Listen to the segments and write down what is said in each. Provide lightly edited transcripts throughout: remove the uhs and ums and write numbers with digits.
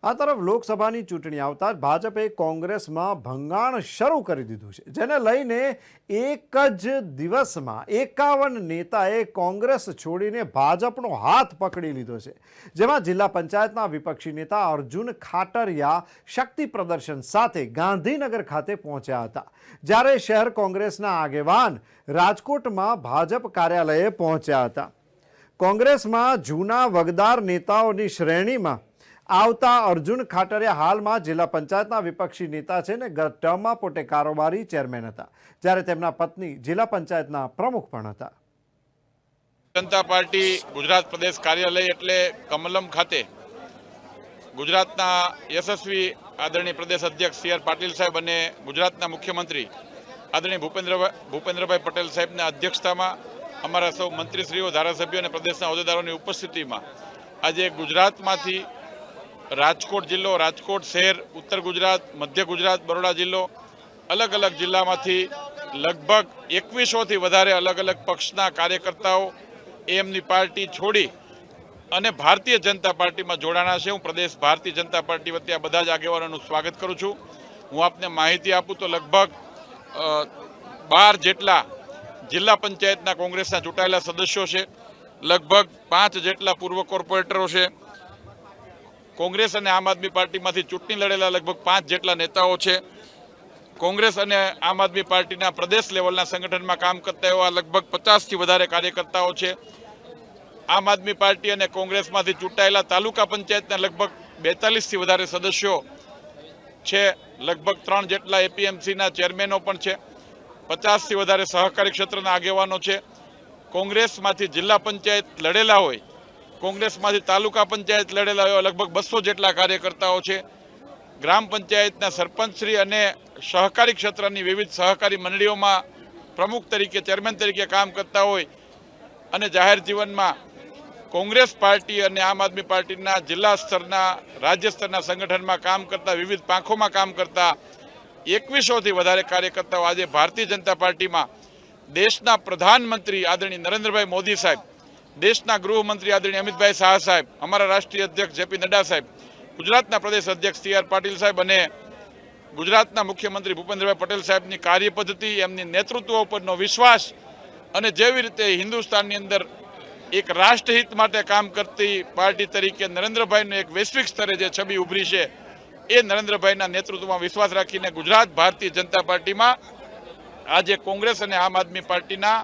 આ તરફ લોકસભાની ચૂંટણી આવતા જ ભાજપે કોંગ્રેસમાં ભંગાણ શરૂ કરી દીધું છે, જેને લઈને એક જ દિવસમાં 51 નેતાએ કોંગ્રેસ છોડીને ભાજપનો હાથ પકડી લીધો છે, જેમાં જિલ્લા પંચાયતના વિપક્ષી નેતા અર્જુન ખાટરિયા શક્તિ પ્રદર્શન સાથે ગાંધીનગર ખાતે પહોંચ્યા હતા, જ્યારે શહેર કોંગ્રેસના આગેવાન રાજકોટમાં ભાજપ કાર્યાલયે પહોંચ્યા હતા। કોંગ્રેસમાં જૂના વગદાર નેતાઓની શ્રેણીમાં આવતા અર્જુન ખાટરિયા હાલમાં જિલ્લા પંચાયતના વિપક્ષી નેતા છે ને ગત ટર્મમાં પોતે કારોબારી ચેરમેન હતા, જ્યારે તેમના પત્ની જિલ્લા પંચાયતના પ્રમુખ પણ હતા। જનતા પાર્ટી ગુજરાત પ્રદેશ કાર્યાલય એટલે કમલમ ખાતે ગુજરાતના યશસ્વી આદરણીય પ્રદેશ અધ્યક્ષ સી આર પાટીલ સાહેબ અને ગુજરાતના મુખ્યમંત્રી આદરણીય ભૂપેન્દ્રભાઈ પટેલ સાહેબના અધ્યક્ષતામાં અમારા સૌ મંત્રીશ્રીઓ, ધારાસભ્યો અને પ્રદેશના હોદ્દેદારોની ઉપસ્થિતિમાં આજે ગુજરાતમાંથી રાજકોટ જિલ્લો, રાજકોટ શહેર, ઉત્તર ગુજરાત, મધ્ય ગુજરાત, બરોડા જિલ્લો, અલગ અલગ જિલ્લામાંથી લગભગ 2100થી વધારે અલગ અલગ પક્ષના કાર્યકર્તાઓ એમની પાર્ટી છોડી અને ભારતીય જનતા પાર્ટીમાં જોડાણા છે। હું પ્રદેશ ભારતીય જનતા પાર્ટી વતી આ બધા જ આગેવાનોનું સ્વાગત કરું છું। હું આપને માહિતી આપું તો લગભગ 12 જેટલા જિલ્લા પંચાયતના કોંગ્રેસના ચૂંટાયેલા સદસ્યો છે, લગભગ 5 જેટલા પૂર્વ કોર્પોરેટરો છે, કોંગ્રેસ અને આમ આદમી પાર્ટીમાંથી ચૂંટણી લડેલા લગભગ 5 જેટલા નેતાઓ છે, કોંગ્રેસ અને આમ આદમી પાર્ટીના પ્રદેશ લેવલના સંગઠનમાં કામ કરતા એવા લગભગ 50થી વધારે કાર્યકર્તાઓ છે। આમ આદમી પાર્ટી અને કોંગ્રેસમાંથી ચૂંટાયેલા તાલુકા પંચાયતના લગભગ 42થી વધારે સદસ્યો છે, લગભગ 3 જેટલા એપીએમસીના ચેરમેનો પણ છે, 50થી વધારે સહકારી ક્ષેત્રના આગેવાનો છે। કોંગ્રેસમાંથી જિલ્લા પંચાયત લડેલા હોય, કોંગ્રેસમાંથી તાલુકા પંચાયત લડેલા હોય લગભગ 200 જેટલા કાર્યકર્તાઓ છે। ગ્રામ પંચાયતના સરપંચશ્રી અને સહકારી ક્ષેત્રની વિવિધ સહકારી મંડળીઓમાં પ્રમુખ તરીકે, ચેરમેન તરીકે કામ કરતા હોય અને જાહેર જીવનમાં કોંગ્રેસ પાર્ટી અને આમ આદમી પાર્ટીના જિલ્લા સ્તરના, રાજ્ય સ્તરના સંગઠનમાં કામ કરતા, વિવિધ પાંખોમાં કામ કરતા 2100થી વધારે કાર્યકર્તાઓ આજે ભારતીય જનતા પાર્ટીમાં દેશના પ્રધાનમંત્રી આદરણીય નરેન્દ્રભાઈ મોદી સાહેબ, દેશના ગૃહમંત્રી આદરણીય અમિતભાઈ શાહ સાહેબ, અમારા રાષ્ટ્રીય અધ્યક્ષ જેપી નડ્ડા સાહેબ, ગુજરાતના પ્રદેશ અધ્યક્ષ સી આર પાટીલ સાહેબ અને ગુજરાતના મુખ્યમંત્રી ભૂપેન્દ્રભાઈ પટેલ સાહેબની કાર્યપદ્ધતિ, એમની નેતૃત્વ ઉપરનો વિશ્વાસ અને જેવી રીતે હિન્દુસ્તાનની અંદર એક રાષ્ટ્રહિત માટે કામ કરતી પાર્ટી તરીકે નરેન્દ્રભાઈનો એક વૈશ્વિક સ્તરે જે છબી ઉભરી છે, એ નરેન્દ્રભાઈના નેતૃત્વમાં વિશ્વાસ રાખીને ગુજરાત ભારતીય જનતા પાર્ટીમાં આજે કોંગ્રેસ અને આમ આદમી પાર્ટીના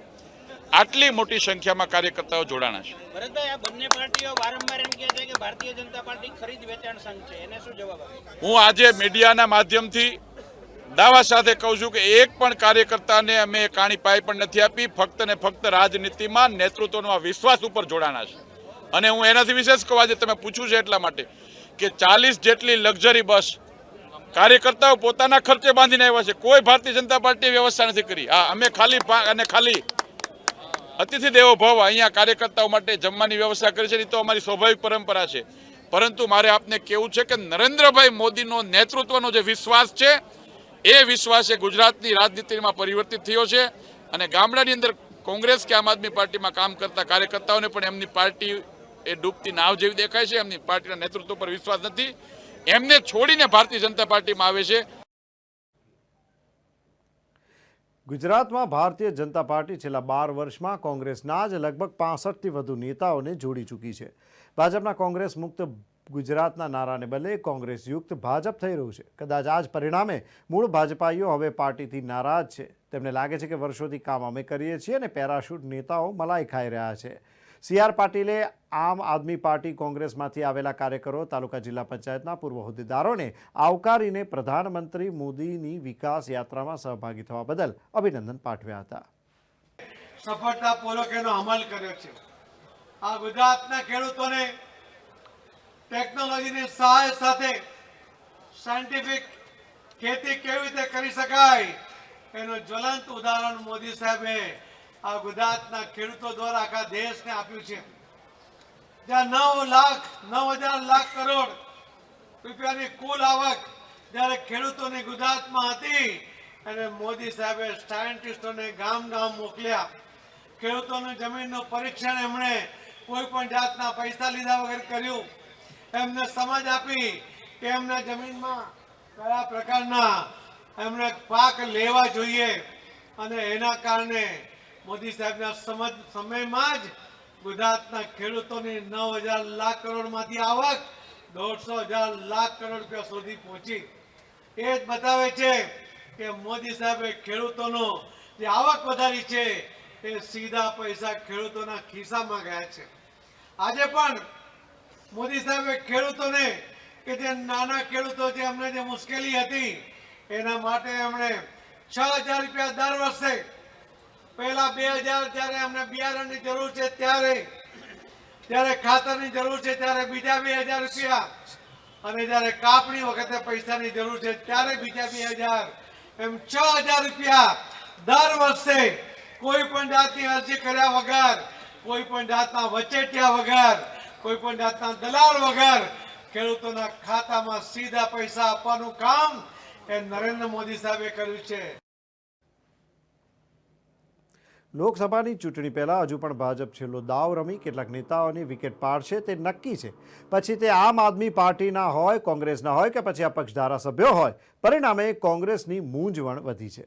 આટલી મોટી સંખ્યામાં કાર્યકર્તાઓ જોડાણા છે। ભરતભાઈ, આ બંને પાર્ટીઓ વારંવાર એમ કહે છે કે ભારતીય જનતા પાર્ટી ખરીદ વેચાણ સંઘ છે, એને શું જવાબ આપે? હું આજે મીડિયાના માધ્યમથી દાવા સાથે કહું છું કે એક પણ કાર્યકર્તાને અમે કાણી પાઈ પણ નથી આપી, ફક્ત ને ફક્ત રાજનીતિમાં નેતૃત્વનો વિશ્વાસ ઉપર જોડાણા છે। અને હું એનાથી વિશેષ કહું, આજે તમે પૂછ્યું છે એટલા માટે કે 40 જેટલી લક્ઝરી બસ કાર્યકર્તાઓ પોતાના ખર્ચે બાંધીને આવ્યા છે, કોઈ ભારતીય જનતા પાર્ટીએ વ્યવસ્થા નથી કરી। હા, અમે ખાલી અતિથિ દેવો ભવ અહીંયા કાર્યકર્તાઓ માટે જમવાની વ્યવસ્થા કરી છે, એ તો અમારી સ્વાભાવિક પરંપરા છે, પરંતુ મારે આપને કહેવું છે કે નરેન્દ્રભાઈ મોદીનો નેતૃત્વનો જે વિશ્વાસ છે, એ વિશ્વાસ એ ગુજરાતની રાજનીતિમાં પરિવર્તિત થયો છે અને ગામડાની અંદર કોંગ્રેસ કે આમ આદમી પાર્ટીમાં કામ કરતા કાર્યકર્તાઓને પણ એમની પાર્ટી એ ડૂબતી નાવ જેવી દેખાય છે, એમની પાર્ટીના નેતૃત્વ પર વિશ્વાસ નથી, એમને છોડીને ભારતીય જનતા પાર્ટીમાં આવે છે। ગુજરાતમાં ભારતીય જનતા પાર્ટી છેલ્લા 12 વર્ષમાં કોંગ્રેસના જ લગભગ 65થી વધુ નેતાઓને જોડી ચૂકી છે। ભાજપના કોંગ્રેસ મુક્ત ગુજરાતના નારાને બદલે કોંગ્રેસ યુક્ત ભાજપ થઈ રહ્યું છે। કદાચ આ જ પરિણામે મૂળ ભાજપાઈઓ હવે પાર્ટીથી નારાજ છે। તેમને લાગે છે કે વર્ષોથી કામ અમે કરીએ છીએ અને પેરાશૂટ નેતાઓ મલાઈ ખાઈ રહ્યા છે। સી આર પાટીલે આમ આદમી પાર્ટી કોંગ્રેસમાંથી આવેલા કાર્યકરો, તાલુકા જિલ્લા પંચાયતના પૂર્વ હોદ્દેદારોને આવકારીને પ્રધાનમંત્રી મોદીની વિકાસ યાત્રામાં સહભાગી થવા બદલ અભિનંદન પાઠવ્યા હતા। સફળતાપૂર્વક એનો અમલ કર્યો છે। આ ગુજરાતના ખેડૂતોને ટેકનોલોજીની સહાય સાથે સાયન્ટિફિક ખેતી કેવી રીતે કરી શકાય એનું જ્વલંત ઉદાહરણ મોદી સાહેબે આ ગુજરાતના ખેડૂતો દ્વારા આખા દેશને આપ્યું છે। જ્યાં 9,000 લાખ કરોડ રૂપિયાની કુલ આવક જ્યારે ખેડૂતોની ગુજરાતમાં હતી અને મોદી સાહેબે સાયન્ટિસ્ટોને ગામ ગામ મોકલ્યા, ખેડૂતોની જમીનનું પરીક્ષણ એમણે કોઈ પણ જાતના પૈસા લીધા વગર કર્યું, એમને સમજ આપી કે એમના જમીનમાં કયા પ્રકારના એમણે પાક લેવા જોઈએ અને એના કારણે મોદી સાહેબના સમયમાં જ ગુજરાતના ખેડૂતોની 9,000 લાખ કરોડમાંથી આવક 150,000 લાખ કરોડ રૂપિયા સુધી પહોંચી. એ જ બતાવે છે કે મોદી સાહેબે ખેડૂતોનો જે આવક વધારી છે એ સીધા પૈસા ખેડૂતોના ખિસ્સામાં ગયા છે. આજે પણ મોદી સાહેબે ખેડૂતોને કે જે નાના ખેડૂતો છે એમને જે મુશ્કેલી હતી એના માટે એમણે 6,000 રૂપિયા દર વર્ષે, પહેલા 2,000 જ્યારે અમને બિયારણની જરૂર છે ત્યારે ખાતરની જરૂર છે ત્યારે બીજા 2,000 રૂપિયા, અને જ્યારે કાપણી વખતે પૈસાની જરૂર છે ત્યારે બીજા 2,000, એમ 6,000 રૂપિયા દર વર્ષે કોઈ પણ જાતની અરજી કર્યા વગર, કોઈ પણ જાતના વચેટિયા વગર, કોઈ પણ જાતના દલાલ વગર ખેડૂતોના ખાતામાં સીધા પૈસા આપવાનું કામ એ નરેન્દ્ર મોદી સાહેબે કર્યું છે. લોકસભાની ચૂંટણી પહેલાં હજુ પણ ભાજપ છેલ્લો દાવ રમી કેટલાક નેતાઓની વિકેટ પાડશે તે નક્કી છે. પછી તે આમ આદમી પાર્ટીના હોય, કોંગ્રેસના હોય કે પછી અપક્ષ ધારાસભ્યો હોય, પરિણામે કોંગ્રેસની મૂંઝવણ વધી છે.